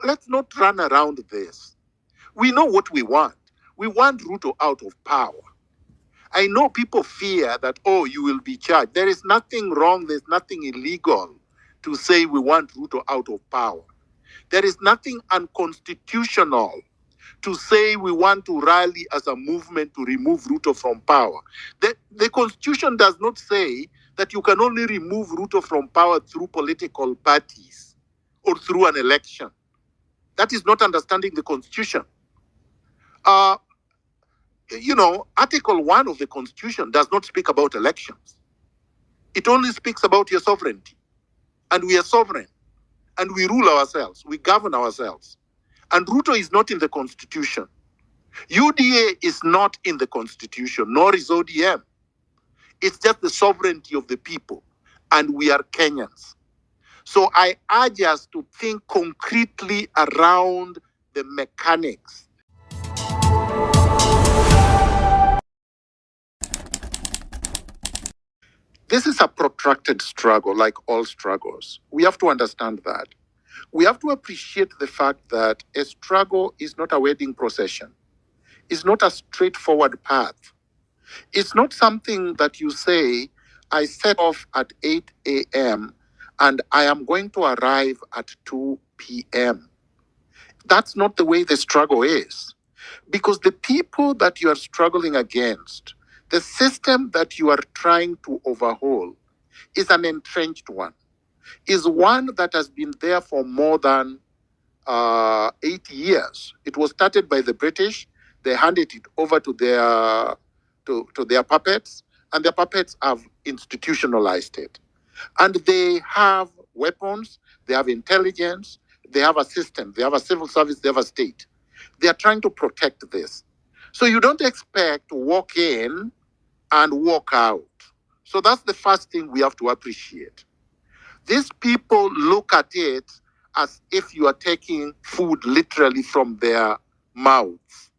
let's not run around this. We know what we want. We want Ruto out of power. I know people fear that, oh, you will be charged. There is nothing wrong, there's nothing illegal to say we want Ruto out of power. There is nothing unconstitutional to say we want to rally as a movement to remove Ruto from power. The Constitution does not say that you can only remove Ruto from power through political parties or through an election. That is not understanding the Constitution. Article 1 of the Constitution does not speak about elections. It only speaks about your sovereignty. And we are sovereign. And we rule ourselves. We govern ourselves. And Ruto is not in the Constitution. UDA is not in the Constitution, nor is ODM. It's just the sovereignty of the people. And we are Kenyans. So I urge us to think concretely around the mechanics. This is a protracted struggle, like all struggles. We have to understand that. We have to appreciate the fact that a struggle is not a wedding procession. It's not a straightforward path. It's not something that you say, I set off at 8 a.m. and I am going to arrive at 2 p.m. That's not the way the struggle is. Because the people that you are struggling against, the system that you are trying to overhaul, is an entrenched one, is one that has been there for more than 80 years. It was started by the British. They handed it over to their puppets, and their puppets have institutionalized it. And they have weapons, they have intelligence, they have a system, they have a civil service, they have a state. They are trying to protect this. So you don't expect to walk in and walk out. So that's the first thing we have to appreciate. These people look at it as if you are taking food literally from their mouths.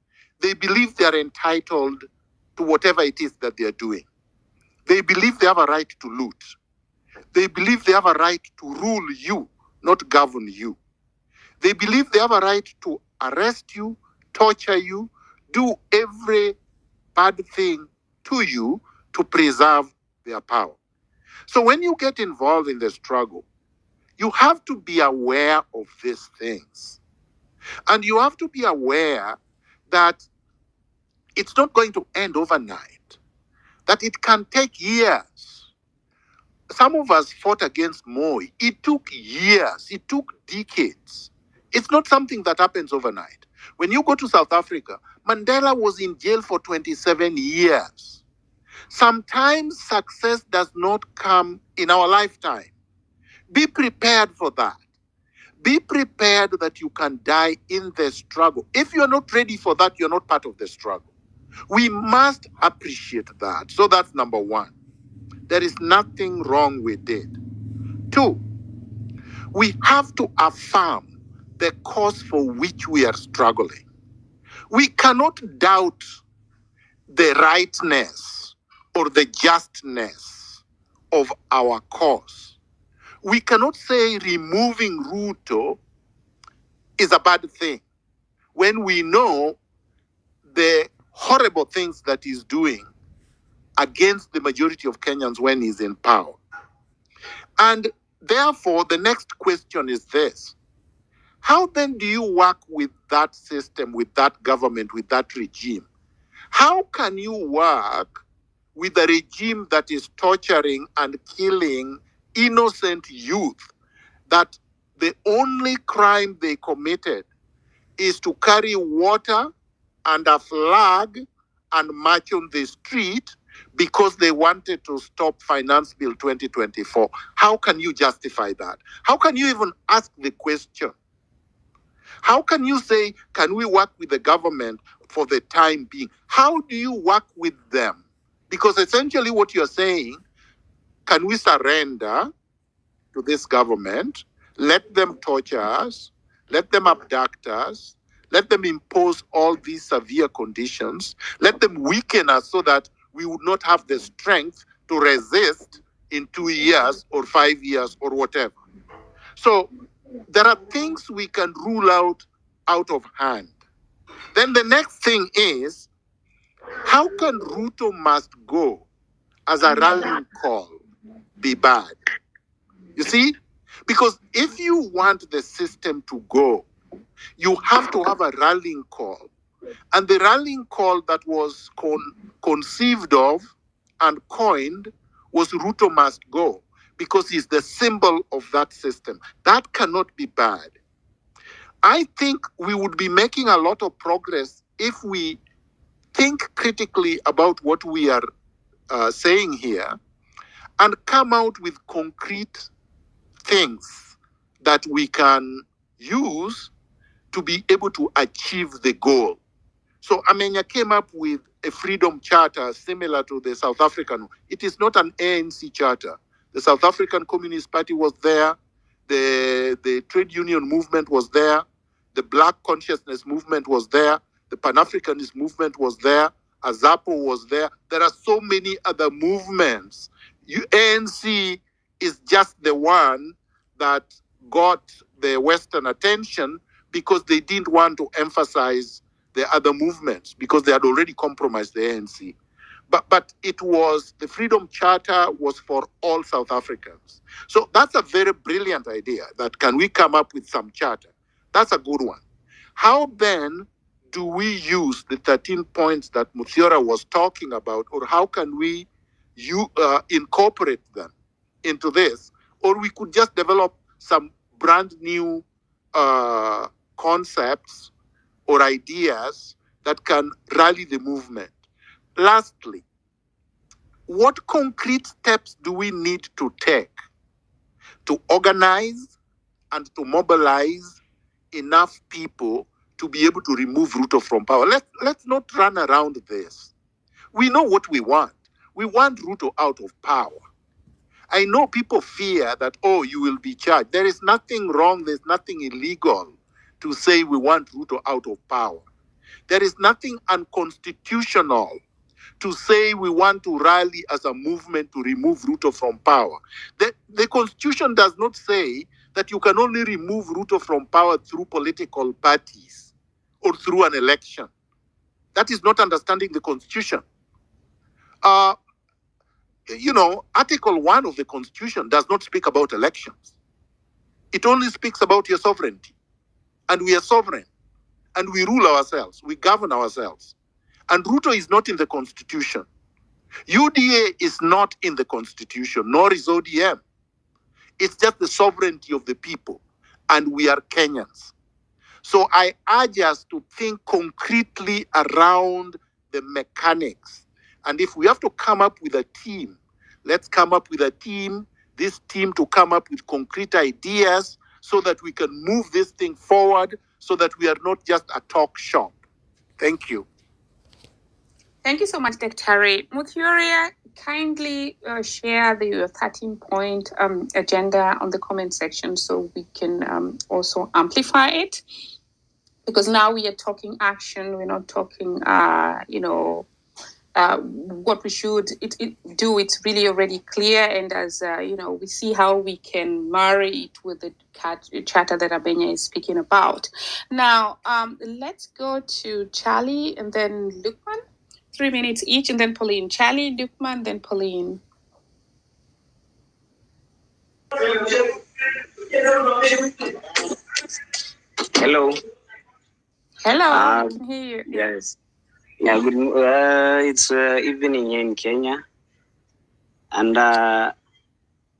They believe they are entitled to whatever it is that they are doing. They believe they have a right to loot. They believe they have a right to rule you, not govern you. They believe they have a right to arrest you, torture you, do every bad thing to you to preserve their power. So when you get involved in the struggle, you have to be aware of these things. And you have to be aware that it's not going to end overnight, that it can take years. Some of us fought against Moi. It took years, it took decades. It's not something that happens overnight. When you go to South Africa, Mandela was in jail for 27 years. Sometimes success does not come in our lifetime. Be prepared for that. Be prepared that you can die in the struggle. If you're not ready for that, you're not part of the struggle. We must appreciate that. So that's number one. There is nothing wrong with it. Two, we have to affirm the cause for which we are struggling. We cannot doubt the rightness or the justness of our cause. We cannot say removing Ruto is a bad thing when we know the horrible things that he's doing against the majority of Kenyans when he's in power. And therefore, the next question is this. How then do you work with that system, with that government, with that regime? How can you work with a regime that is torturing and killing innocent youth, that the only crime they committed is to carry water and a flag and march on the street because they wanted to stop Finance Bill 2024? How can you justify that? How can you even ask the question? How can you say, can we work with the government for the time being? How do you work with them? Because essentially what you're saying, can we surrender to this government, let them torture us, let them abduct us, let them impose all these severe conditions, let them weaken us so that we would not have the strength to resist in 2 years or 5 years or whatever. So There are things we can rule out of hand. Then the next thing is, how can Ruto must go as a rallying call be bad? You see? Because if you want the system to go, you have to have a rallying call. And the rallying call that was conceived of and coined was Ruto must go, because he's the symbol of that system. That cannot be bad. I think we would be making a lot of progress if we think critically about what we are saying here and come out with concrete things that we can use to be able to achieve the goal. So Amenya came up with a freedom charter similar to the South African. It is not an ANC charter. The South African Communist Party was there. The trade union movement was there. The Black consciousness movement was there. The Pan-Africanist movement was there. Azapo was there. There are so many other movements. ANC is just the one that got the Western attention because they didn't want to emphasize the other movements because they had already compromised the ANC. But it was, the Freedom Charter was for all South Africans. So that's a very brilliant idea, that can we come up with some charter? That's a good one. How then do we use the 13 points that Muthiora was talking about, or how can we incorporate them into this? Or we could just develop some brand new concepts or ideas that can rally the movement. Lastly, what concrete steps do we need to take to organize and to mobilize enough people to be able to remove Ruto from power? Let's not run around this. We know what we want. We want Ruto out of power. I know people fear that, oh, you will be charged. There is nothing wrong, there's nothing illegal to say we want Ruto out of power. There is nothing unconstitutional to say we want to rally as a movement to remove Ruto from power. The Constitution does not say that you can only remove Ruto from power through political parties or through an election. That is not understanding the Constitution. Article 1 of the Constitution does not speak about elections. It only speaks about your sovereignty. And we are sovereign. And we rule ourselves. We govern ourselves. And Ruto is not in the Constitution. UDA is not in the Constitution, nor is ODM. It's just the sovereignty of the people. And we are Kenyans. So I urge us to think concretely around the mechanics. And if we have to come up with a team, let's come up with a team, this team to come up with concrete ideas so that we can move this thing forward, so that we are not just a talk shop. Thank you. Thank you so much, Dr. Muthiora, kindly share your 13-point agenda on the comment section so we can also amplify it. Because now we are talking action, we're not talking, what we should do. It's really already clear. And as, we see how we can marry it with the charter that Abenya is speaking about. Now, let's go to Charlie and then Lukman. 3 minutes each, and then Pauline. Charlie, Lukman, then Pauline. Hello. Hello, I can hear you. Yes. Yeah, good. It's evening here in Kenya. And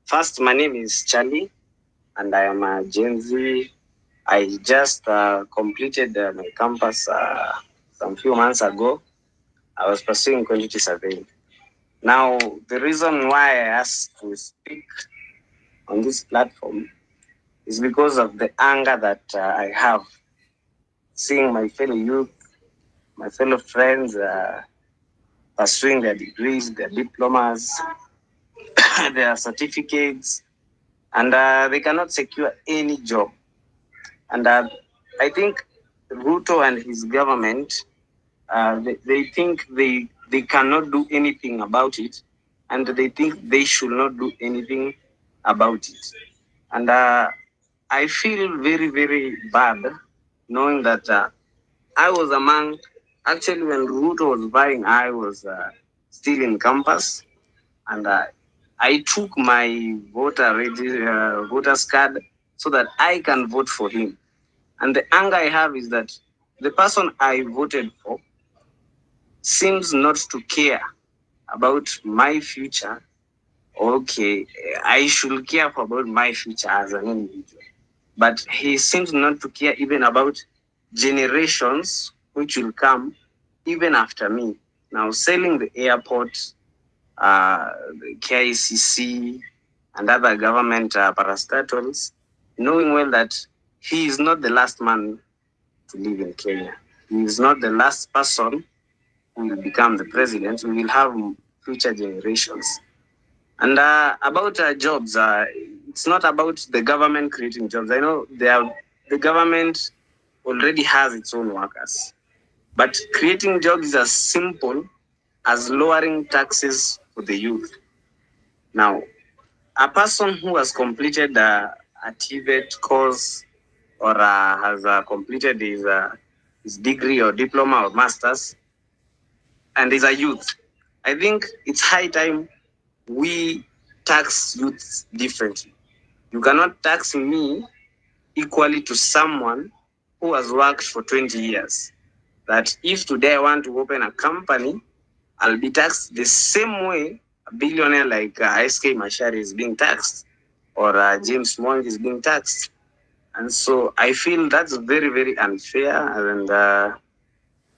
first, my name is Charlie, and I am a Gen Z. I just completed my campus some few months ago. I was pursuing quantity surveying. Now, the reason why I asked to speak on this platform is because of the anger that I have seeing my fellow youth, my fellow friends pursuing their degrees, their diplomas, their certificates, and they cannot secure any job. And I think Ruto and his government, they think they cannot do anything about it, and they think they should not do anything about it. And I feel very, very bad knowing that I was among, actually, when Ruto was buying, I was still in campus, and I took my voter's card so that I can vote for him. And the anger I have is that the person I voted for seems not to care about my future. Okay, I should care about my future as an individual. But he seems not to care even about generations which will come even after me. Now, selling the airport, the KICC, and other government parastatals, knowing well that he is not the last man to live in Kenya. He is not the last person who will become the president. We will have future generations. And about jobs, it's not about the government creating jobs. I know the government already has its own workers. But creating jobs is as simple as lowering taxes for the youth. Now, a person who has completed a TVET course or has completed his degree or diploma or master's and is a youth, I think it's high time we tax youths differently. You cannot tax me equally to someone who has worked for 20 years. That if today I want to open a company, I'll be taxed the same way a billionaire like SK Mashari is being taxed or James Monk is being taxed. And so I feel that's very, very unfair.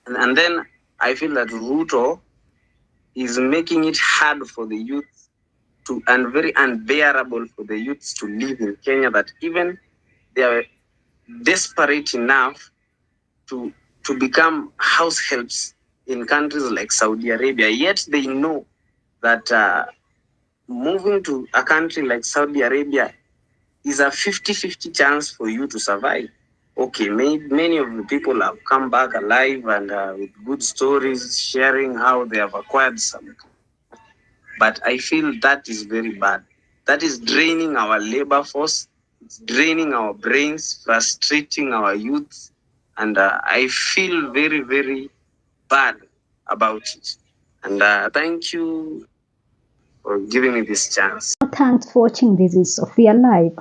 And then I feel that Ruto is making it hard for the youth to, and very unbearable for the youths to live in Kenya, that even they are desperate enough to become house helps in countries like Saudi Arabia. Yet they know that moving to a country like Saudi Arabia is a 50-50 chance for you to survive. Okay, many of the people have come back alive and with good stories, sharing how they have acquired some. But I feel that is very bad. That is draining our labor force, it's draining our brains, frustrating our youth. And I feel very, very bad about it. And thank you for giving me this chance. Thanks for watching. This is Sophia Live.